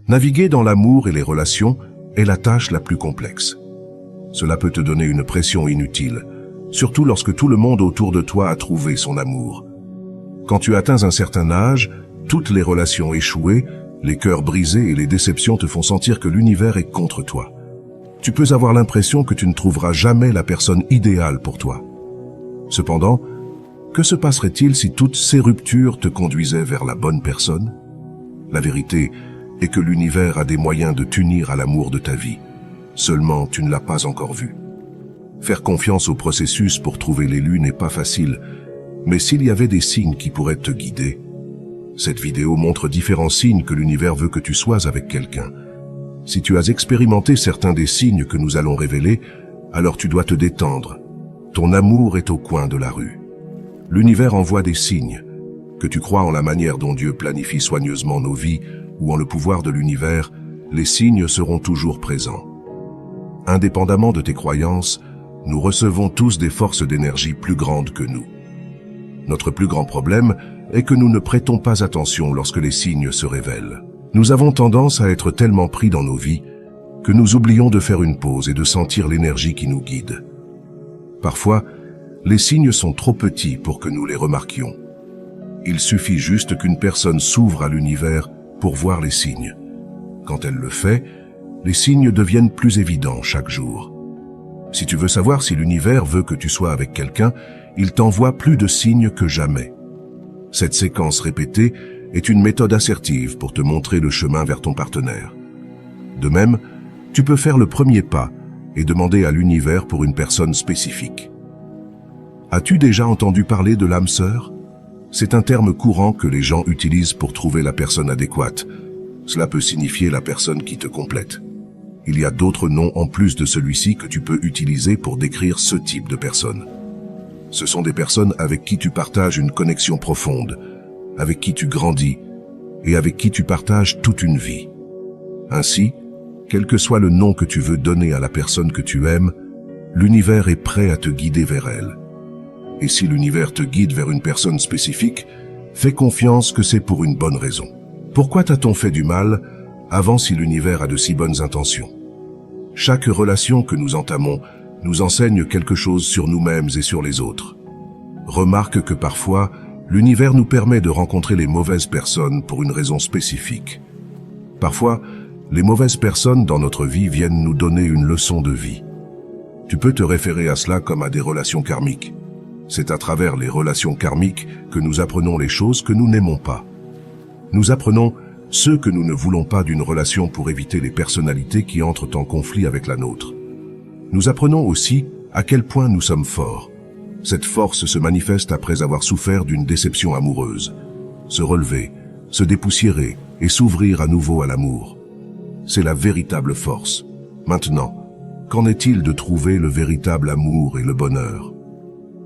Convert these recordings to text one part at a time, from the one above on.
Naviguer dans l'amour et les relations est la tâche la plus complexe. Cela peut te donner une pression inutile, surtout lorsque tout le monde autour de toi a trouvé son amour. Quand tu atteins un certain âge, toutes les relations échouées, les cœurs brisés et les déceptions te font sentir que l'univers est contre toi. Tu peux avoir l'impression que tu ne trouveras jamais la personne idéale pour toi. Cependant, que se passerait-il si toutes ces ruptures te conduisaient vers la bonne personne? La vérité est que l'univers a des moyens de t'unir à l'amour de ta vie. Seulement, tu ne l'as pas encore vu. Faire confiance au processus pour trouver l'élu n'est pas facile, mais s'il y avait des signes qui pourraient te guider. Cette vidéo montre différents signes que l'univers veut que tu sois avec quelqu'un. Si tu as expérimenté certains des signes que nous allons révéler, alors tu dois te détendre. Ton amour est au coin de la rue. L'univers envoie des signes. Que tu crois en la manière dont Dieu planifie soigneusement nos vies ou en le pouvoir de l'univers, les signes seront toujours présents. Indépendamment de tes croyances, nous recevons tous des forces d'énergie plus grandes que nous. Notre plus grand problème est que nous ne prêtons pas attention lorsque les signes se révèlent. Nous avons tendance à être tellement pris dans nos vies que nous oublions de faire une pause et de sentir l'énergie qui nous guide. Parfois, les signes sont trop petits pour que nous les remarquions. Il suffit juste qu'une personne s'ouvre à l'univers pour voir les signes. Quand elle le fait, les signes deviennent plus évidents chaque jour. Si tu veux savoir si l'univers veut que tu sois avec quelqu'un, il t'envoie plus de signes que jamais. Cette séquence répétée est une méthode assertive pour te montrer le chemin vers ton partenaire. De même, tu peux faire le premier pas et demander à l'univers pour une personne spécifique. As-tu déjà entendu parler de l'âme sœur? C'est un terme courant que les gens utilisent pour trouver la personne adéquate. Cela peut signifier la personne qui te complète. Il y a d'autres noms en plus de celui-ci que tu peux utiliser pour décrire ce type de personne. Ce sont des personnes avec qui tu partages une connexion profonde, avec qui tu grandis et avec qui tu partages toute une vie. Ainsi, quel que soit le nom que tu veux donner à la personne que tu aimes, l'univers est prêt à te guider vers elle. Et si l'univers te guide vers une personne spécifique, fais confiance que c'est pour une bonne raison. Pourquoi t'a-t-on fait du mal avant si l'univers a de si bonnes intentions? Chaque relation que nous entamons nous enseigne quelque chose sur nous-mêmes et sur les autres. Remarque que parfois, l'univers nous permet de rencontrer les mauvaises personnes pour une raison spécifique. Parfois, les mauvaises personnes dans notre vie viennent nous donner une leçon de vie. Tu peux te référer à cela comme à des relations karmiques. C'est à travers les relations karmiques que nous apprenons les choses que nous n'aimons pas. Nous apprenons ce que nous ne voulons pas d'une relation pour éviter les personnalités qui entrent en conflit avec la nôtre. Nous apprenons aussi à quel point nous sommes forts. Cette force se manifeste après avoir souffert d'une déception amoureuse. Se relever, se dépoussiérer et s'ouvrir à nouveau à l'amour. C'est la véritable force. Maintenant, qu'en est-il de trouver le véritable amour et le bonheur?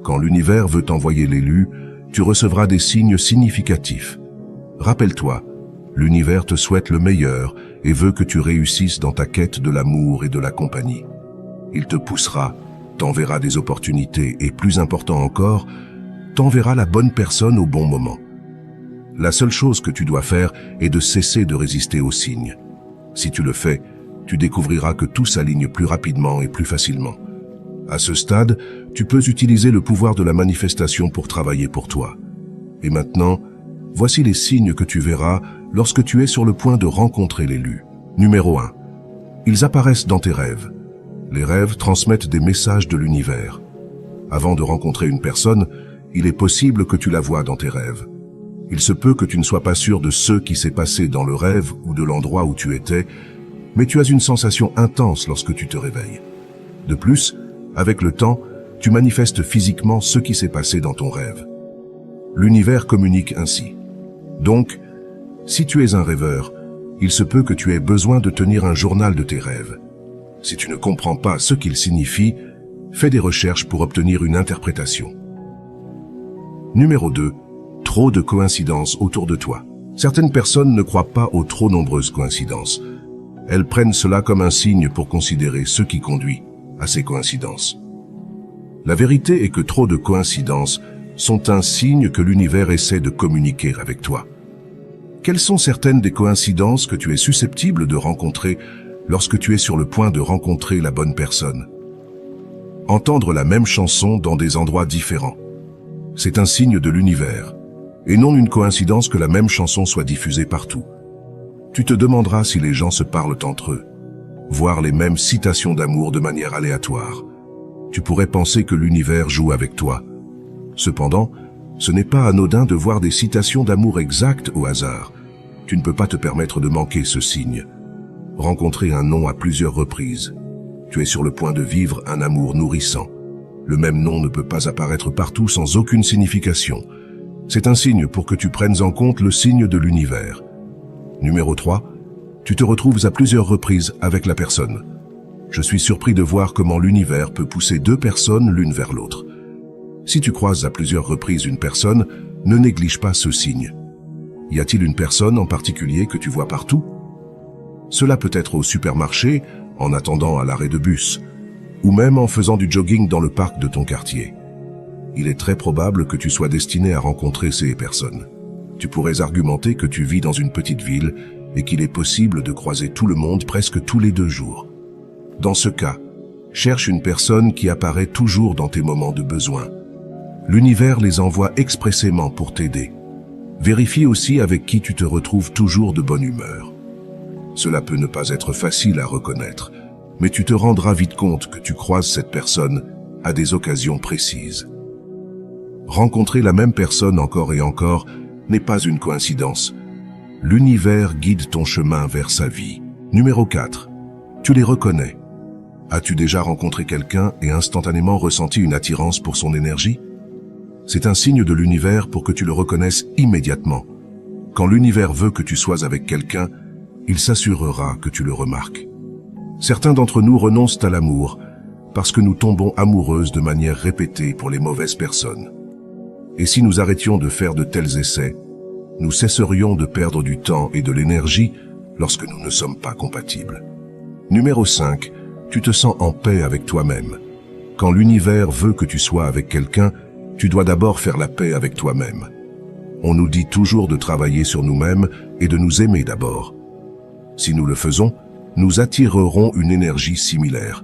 Quand l'univers veut t'envoyer l'élu, tu recevras des signes significatifs. Rappelle-toi, l'univers te souhaite le meilleur et veut que tu réussisses dans ta quête de l'amour et de la compagnie. Il te poussera, t'enverra des opportunités et, plus important encore, t'enverra la bonne personne au bon moment. La seule chose que tu dois faire est de cesser de résister aux signes. Si tu le fais, tu découvriras que tout s'aligne plus rapidement et plus facilement. À ce stade, tu peux utiliser le pouvoir de la manifestation pour travailler pour toi. Et maintenant, voici les signes que tu verras lorsque tu es sur le point de rencontrer l'élu. Numéro 1. Ils apparaissent dans tes rêves. Les rêves transmettent des messages de l'univers. Avant de rencontrer une personne, il est possible que tu la vois dans tes rêves. Il se peut que tu ne sois pas sûr de ce qui s'est passé dans le rêve ou de l'endroit où tu étais, mais tu as une sensation intense lorsque tu te réveilles. De plus, avec le temps, tu manifestes physiquement ce qui s'est passé dans ton rêve. L'univers communique ainsi. Donc, si tu es un rêveur, il se peut que tu aies besoin de tenir un journal de tes rêves. Si tu ne comprends pas ce qu'ils signifient, fais des recherches pour obtenir une interprétation. Numéro 2. Trop de coïncidences autour de toi. Certaines personnes ne croient pas aux trop nombreuses coïncidences. Elles prennent cela comme un signe pour considérer ce qui conduit à ces coïncidences. La vérité est que trop de coïncidences sont un signe que l'univers essaie de communiquer avec toi. Quelles sont certaines des coïncidences que tu es susceptible de rencontrer lorsque tu es sur le point de rencontrer la bonne personne? Entendre la même chanson dans des endroits différents. C'est un signe de l'univers, et non une coïncidence que la même chanson soit diffusée partout. Tu te demanderas si les gens se parlent entre eux, voir les mêmes citations d'amour de manière aléatoire. Tu pourrais penser que l'univers joue avec toi. Cependant, ce n'est pas anodin de voir des citations d'amour exactes au hasard. Tu ne peux pas te permettre de manquer ce signe. Rencontrer un nom à plusieurs reprises. Tu es sur le point de vivre un amour nourrissant. Le même nom ne peut pas apparaître partout sans aucune signification. C'est un signe pour que tu prennes en compte le signe de l'univers. Numéro 3. Tu te retrouves à plusieurs reprises avec la personne. Je suis surpris de voir comment l'univers peut pousser deux personnes l'une vers l'autre. Si tu croises à plusieurs reprises une personne, ne néglige pas ce signe. Y a-t-il une personne en particulier que tu vois partout? Cela peut être au supermarché, en attendant à l'arrêt de bus, ou même en faisant du jogging dans le parc de ton quartier. Il est très probable que tu sois destiné à rencontrer ces personnes. Tu pourrais argumenter que tu vis dans une petite ville et qu'il est possible de croiser tout le monde presque tous les 2 jours. Dans ce cas, cherche une personne qui apparaît toujours dans tes moments de besoin. L'univers les envoie expressément pour t'aider. Vérifie aussi avec qui tu te retrouves toujours de bonne humeur. Cela peut ne pas être facile à reconnaître, mais tu te rendras vite compte que tu croises cette personne à des occasions précises. Rencontrer la même personne encore et encore n'est pas une coïncidence. L'univers guide ton chemin vers sa vie. Numéro 4. Tu les reconnais. As-tu déjà rencontré quelqu'un et instantanément ressenti une attirance pour son énergie? C'est un signe de l'univers pour que tu le reconnaisses immédiatement. Quand l'univers veut que tu sois avec quelqu'un, il s'assurera que tu le remarques. Certains d'entre nous renoncent à l'amour parce que nous tombons amoureuses de manière répétée pour les mauvaises personnes. Et si nous arrêtions de faire de tels essais, nous cesserions de perdre du temps et de l'énergie lorsque nous ne sommes pas compatibles. Numéro 5. Tu te sens en paix avec toi-même. Quand l'univers veut que tu sois avec quelqu'un, tu dois d'abord faire la paix avec toi-même. On nous dit toujours de travailler sur nous-mêmes et de nous aimer d'abord. Si nous le faisons, nous attirerons une énergie similaire.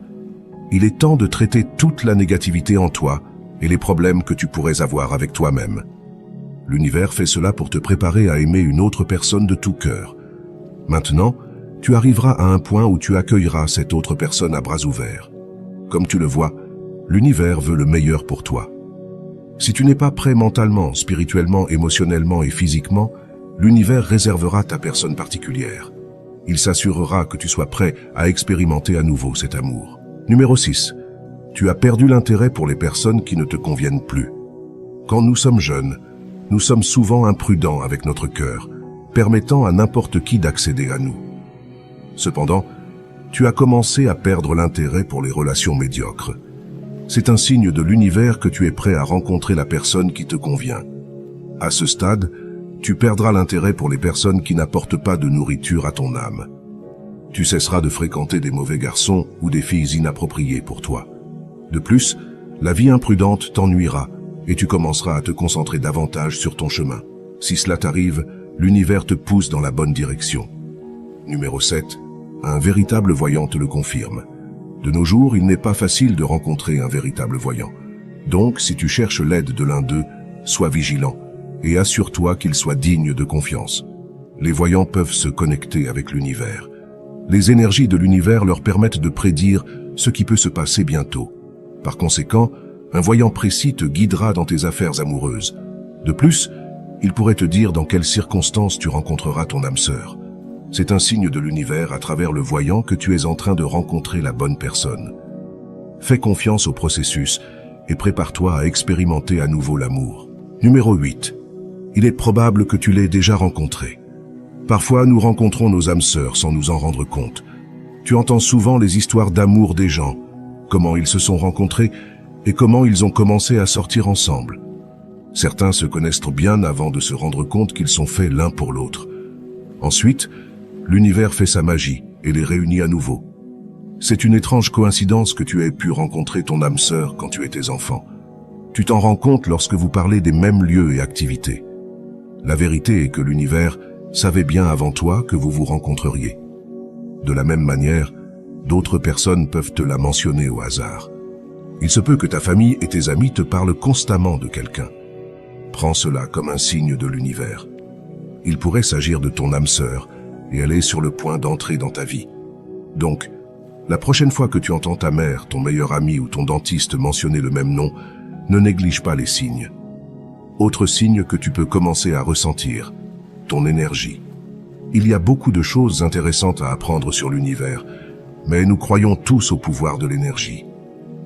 Il est temps de traiter toute la négativité en toi et les problèmes que tu pourrais avoir avec toi-même. L'univers fait cela pour te préparer à aimer une autre personne de tout cœur. Maintenant, tu arriveras à un point où tu accueilleras cette autre personne à bras ouverts. Comme tu le vois, l'univers veut le meilleur pour toi. Si tu n'es pas prêt mentalement, spirituellement, émotionnellement et physiquement, l'univers réservera ta personne particulière. Il s'assurera que tu sois prêt à expérimenter à nouveau cet amour. Numéro 6. Tu as perdu l'intérêt pour les personnes qui ne te conviennent plus. Quand nous sommes jeunes, nous sommes souvent imprudents avec notre cœur, permettant à n'importe qui d'accéder à nous. Cependant, tu as commencé à perdre l'intérêt pour les relations médiocres. C'est un signe de l'univers que tu es prêt à rencontrer la personne qui te convient. À ce stade, tu perdras l'intérêt pour les personnes qui n'apportent pas de nourriture à ton âme. Tu cesseras de fréquenter des mauvais garçons ou des filles inappropriées pour toi. De plus, la vie imprudente t'ennuiera et tu commenceras à te concentrer davantage sur ton chemin. Si cela t'arrive, l'univers te pousse dans la bonne direction. Numéro 7. Un véritable voyant te le confirme. De nos jours, il n'est pas facile de rencontrer un véritable voyant. Donc, si tu cherches l'aide de l'un d'eux, sois vigilant et assure-toi qu'il soit digne de confiance. Les voyants peuvent se connecter avec l'univers. Les énergies de l'univers leur permettent de prédire ce qui peut se passer bientôt. Par conséquent, un voyant précis te guidera dans tes affaires amoureuses. De plus, il pourrait te dire dans quelles circonstances tu rencontreras ton âme sœur. C'est un signe de l'univers à travers le voyant que tu es en train de rencontrer la bonne personne. Fais confiance au processus et prépare-toi à expérimenter à nouveau l'amour. Numéro 8. Il est probable que tu l'aies déjà rencontré. Parfois, nous rencontrons nos âmes sœurs sans nous en rendre compte. Tu entends souvent les histoires d'amour des gens, comment ils se sont rencontrés et comment ils ont commencé à sortir ensemble. Certains se connaissent bien avant de se rendre compte qu'ils sont faits l'un pour l'autre. Ensuite, l'univers fait sa magie et les réunit à nouveau. C'est une étrange coïncidence que tu aies pu rencontrer ton âme sœur quand tu étais enfant. Tu t'en rends compte lorsque vous parlez des mêmes lieux et activités. La vérité est que l'univers savait bien avant toi que vous vous rencontreriez. De la même manière, d'autres personnes peuvent te la mentionner au hasard. Il se peut que ta famille et tes amis te parlent constamment de quelqu'un. Prends cela comme un signe de l'univers. Il pourrait s'agir de ton âme sœur, et elle est sur le point d'entrer dans ta vie. Donc, la prochaine fois que tu entends ta mère, ton meilleur ami ou ton dentiste mentionner le même nom, ne néglige pas les signes. Autre signe que tu peux commencer à ressentir, ton énergie. Il y a beaucoup de choses intéressantes à apprendre sur l'univers, mais nous croyons tous au pouvoir de l'énergie.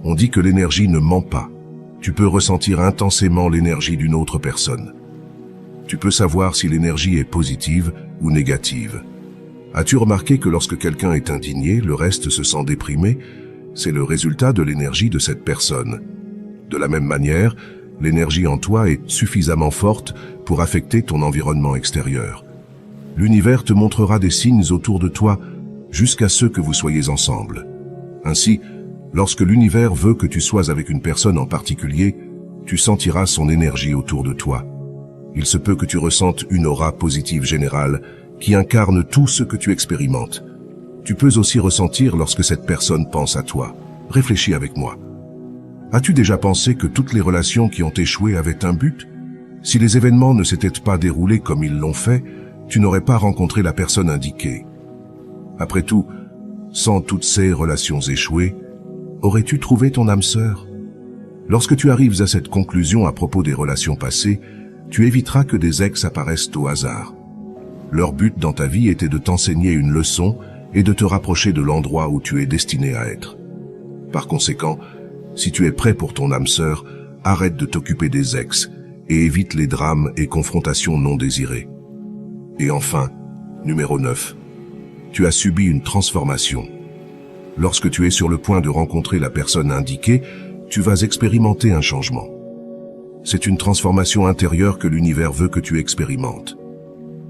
On dit que l'énergie ne ment pas. Tu peux ressentir intensément l'énergie d'une autre personne. Tu peux savoir si l'énergie est positive ou négative. As-tu remarqué que lorsque quelqu'un est indigné, le reste se sent déprimé? C'est le résultat de l'énergie de cette personne. De la même manière, l'énergie en toi est suffisamment forte pour affecter ton environnement extérieur. L'univers te montrera des signes autour de toi jusqu'à ce que vous soyez ensemble. Ainsi, lorsque l'univers veut que tu sois avec une personne en particulier, tu sentiras son énergie autour de toi. Il se peut que tu ressentes une aura positive générale qui incarne tout ce que tu expérimentes. Tu peux aussi ressentir lorsque cette personne pense à toi. Réfléchis avec moi. As-tu déjà pensé que toutes les relations qui ont échoué avaient un but? Si les événements ne s'étaient pas déroulés comme ils l'ont fait, tu n'aurais pas rencontré la personne indiquée. Après tout, sans toutes ces relations échouées, aurais-tu trouvé ton âme sœur? Lorsque tu arrives à cette conclusion à propos des relations passées, tu éviteras que des ex apparaissent au hasard. Leur but dans ta vie était de t'enseigner une leçon et de te rapprocher de l'endroit où tu es destiné à être. Par conséquent, si tu es prêt pour ton âme sœur, arrête de t'occuper des ex et évite les drames et confrontations non désirées. Et enfin, numéro 9. Tu as subi une transformation. Lorsque tu es sur le point de rencontrer la personne indiquée, tu vas expérimenter un changement. C'est une transformation intérieure que l'univers veut que tu expérimentes.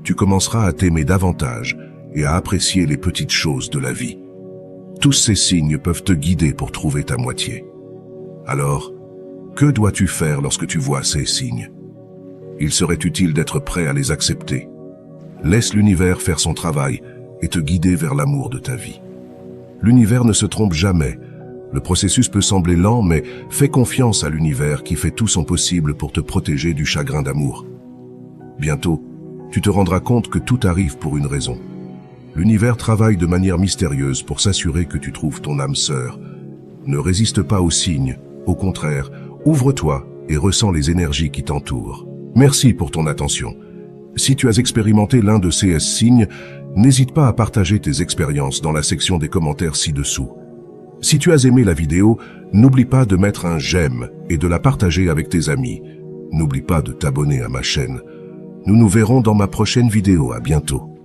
Tu commenceras à t'aimer davantage et à apprécier les petites choses de la vie. Tous ces signes peuvent te guider pour trouver ta moitié. Alors, que dois-tu faire lorsque tu vois ces signes? Il serait utile d'être prêt à les accepter. Laisse l'univers faire son travail et te guider vers l'amour de ta vie. L'univers ne se trompe jamais. Le processus peut sembler lent, mais fais confiance à l'univers qui fait tout son possible pour te protéger du chagrin d'amour. Bientôt, tu te rendras compte que tout arrive pour une raison. L'univers travaille de manière mystérieuse pour s'assurer que tu trouves ton âme sœur. Ne résiste pas aux signes, au contraire, ouvre-toi et ressens les énergies qui t'entourent. Merci pour ton attention. Si tu as expérimenté l'un de ces signes, n'hésite pas à partager tes expériences dans la section des commentaires ci-dessous. Si tu as aimé la vidéo, n'oublie pas de mettre un j'aime et de la partager avec tes amis. N'oublie pas de t'abonner à ma chaîne. Nous nous verrons dans ma prochaine vidéo. À bientôt.